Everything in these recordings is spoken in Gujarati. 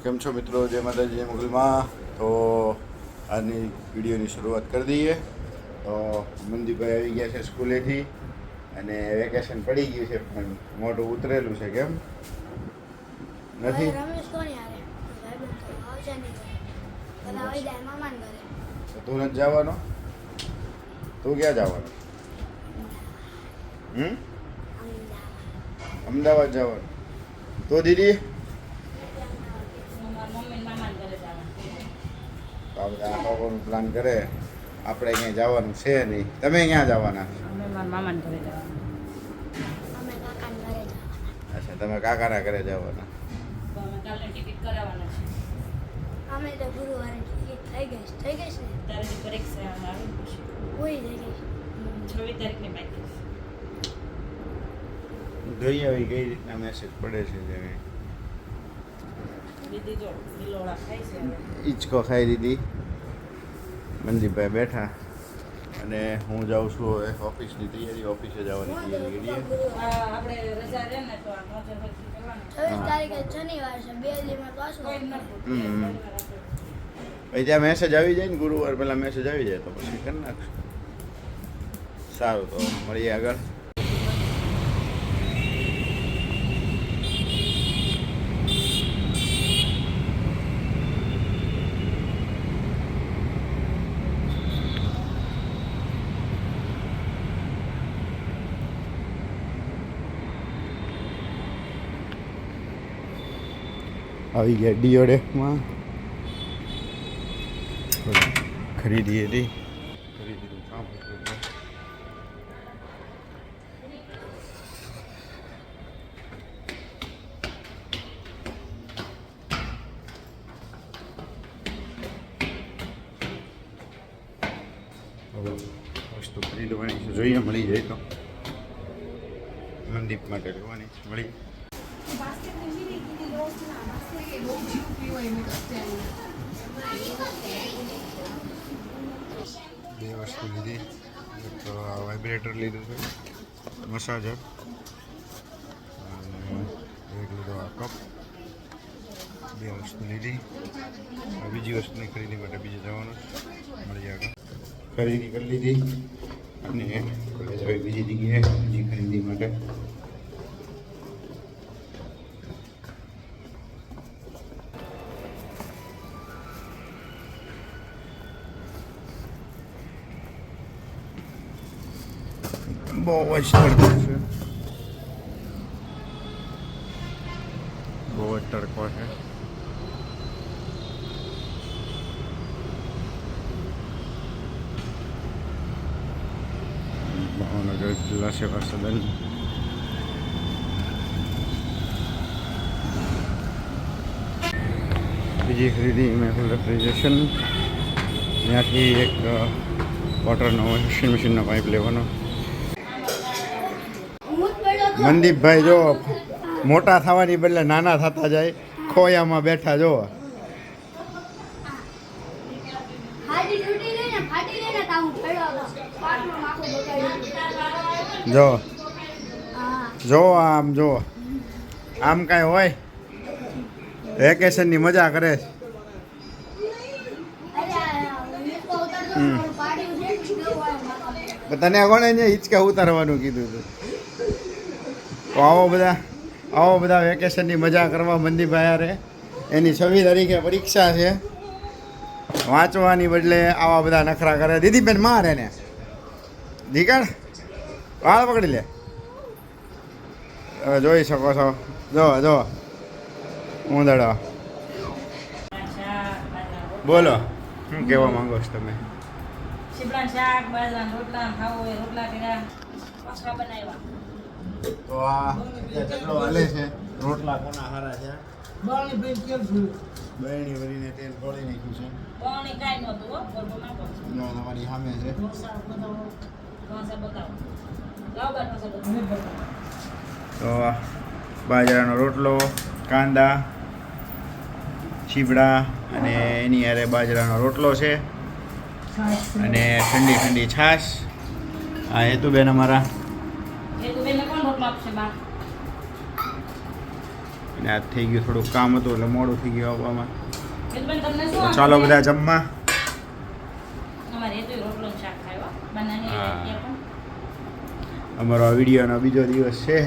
કેમ છો મિત્રો? જય માતાજી, જય મુગલમાં. તો આજની વિડીયોની શરૂઆત કરી દઈએ. તો મંદીભાઈ આવી ગયા છે સ્કૂલેથી અને વેકેશન પડી ગયું છે પણ મોઢું ઉતરેલું છે. કેમ નથી? તું નથી જવાનો? તું ક્યાં જવાનો? અમદાવાદ જવાનું? તો દીદી આ બધા આખોનું પ્લાન કરે. આપણે ક્યાંય જવાનું છે નહીં. તમે ક્યાં જવાના? અચ્છા, તમે કાકાના ઘરે જવાના. જોઈએ હવે કઈ રીતના મેસેજ પડે છે. ઈચકો ખાઈ દીધી. મંદીપભાઈ બેઠા અને હું જાઉં છું હવે ઓફિસની તૈયારી. ઓફિસે જવાની તૈયારી કરીએ. ત્યાં મેસેજ આવી જાય ને, ગુરુવાર પહેલા મેસેજ આવી જાય તો પછી કરી નાખશું. સારું, તો મળીએ આગળ. આવી ગયા ડીઓડેફમાં. ખરીદી હતી, ખરીદીનું કામ હતું. હવે વસ્તુ ખરીદવાની છે, જોઈએ મળી જાય તો. મંદીપ માટે લેવાની છે, મળી. બે વસ્તુ લીધી. એક વાઇબ્રેટર લીધું છે, મસાજર, અને એક લીધો આ કપ. બે વસ્તુ લીધી. બીજી વસ્તુની ખરીદી માટે બીજે જવાનું મળી આગળ. ખરીદી કરી લીધી અને કોલેજ હવે બીજી જગ્યાએ બીજી ખરીદી માટે. બહુ જ તડકો છે, બહુ જ તડકો છે. ભાવનગર જિલ્લા સેવા સદન. બીજી ખરીદી મહેફિલ રેફ્રિજરેશન. ત્યાંથી એક વોટરનો વોશિંગ મશીનનો પાઇપ લેવાનો. મંદીપભાઈ જો મોટા થવાની બદલે નાના થતા જાય. ખોયામાં બેઠા જો. જો જો આમ જો, આમ કાંઈ હોય? વેકેશનની મજા કરે છે. તને કોણે અહીંયા હિંચકા ઉતારવાનું કીધું હતું? તો આવો બધા વેકેશનની મજા કરવા મંદીભાઈ હારે. એની 26 તારીખે પરીક્ષા છે. વાંચવાની બદલે આવા બધા નખરા કરે. દીદીબેન મારે ને દીકણ વાળ પકડી લે. જોઈ શકો છો, જો જો ઊંધડો. બોલો, શું કહેવા માંગો છો તમે? તો આ કેટલો હાલે છે? રોટલા કોના હારા છે? બરણી ભરીને તેલ ઢોળી નાખ્યું છે. તમારી સામે છે. તો બાજરાનો રોટલો, કાંદા, ચીવડા અને એની હારે બાજરાનો રોટલો છે અને ઠંડી ઠંડી છાશ. આ હેતુબેન અમારા અને આજ થઈ ગયું થોડુંક કામ હતું એટલે મોડું થઈ ગયું આવવામાં. બેન તમને શું તો ચાલો બધા જમવા. અમારે તો રોટલો ને શાક ખાયો બનાની હા. અમારો આ વિડીયોનો બીજો દિવસ છે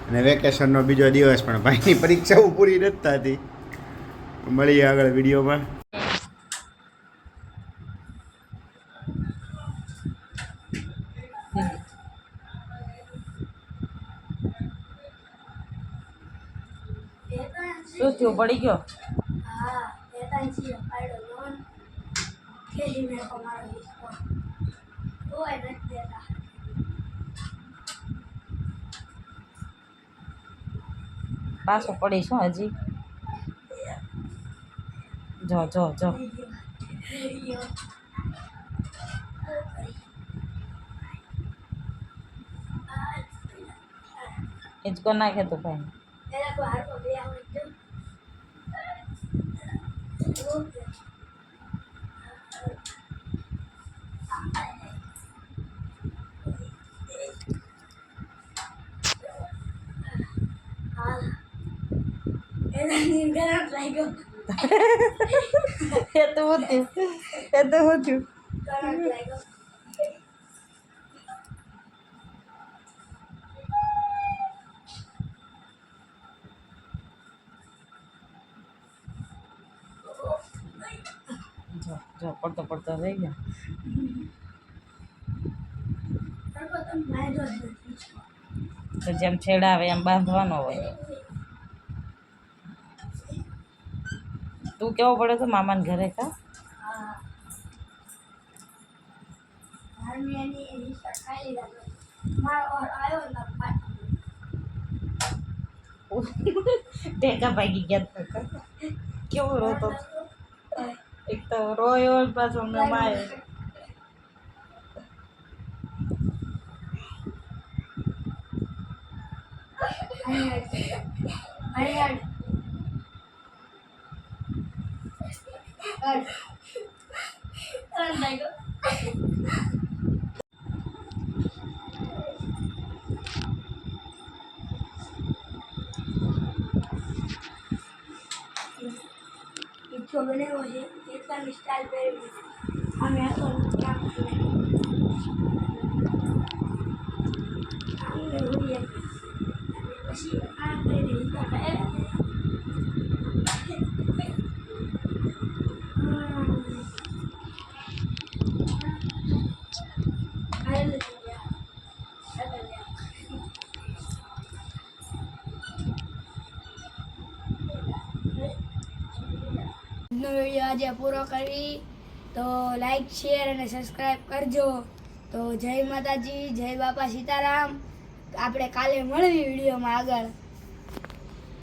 અને વેકેશનનો બીજો દિવસ, પણ ભાઈની પરીક્ષાઓ પૂરી નથી થતી. મળીએ આગળ વિડીયોમાં. શું થયું પડી ગયો હા લેતા છીએ પાડો લોન ખેલીને અમારો હિસ્સો કોઈ નથી દેતા પાછો પડી શું હજી જો જો જો હિંચકો નાખે તો ભાઈ એના તો હાર પર બે આવે તો એના નિર્ગરા લાગ્યો એ તો હોતું કરંટ લાગ્યો જો જો પડતો પડતો રહી ગયો તરબતમ માર્યો તો જેમ છેડા આવે એમ બાંધવાનો હોય તું કેવો પડે તો મામાને ઘરે કા હા હારમિયાની હિસ્સા ખાઈ લીધા મારો આવ્યો ને ટેકા ભાગી ગયા હતા. કેવો રોતો હતો. એક તો રોયો ને પાછો અમને માર્યો ઈચ્છો બનાવ્યો છે એટલાની સ્ટાઇલ પહેરી અમે હતો કામ પછી આ કરીને નો વિડીયો આજે પૂરો કરી તો લાઈક શેર અને સબસ્ક્રાઈબ કરજો. તો જય માતાજી, જય બાપા સીતારામ. આપણે કાલે મળવી વિડીયોમાં આગળ.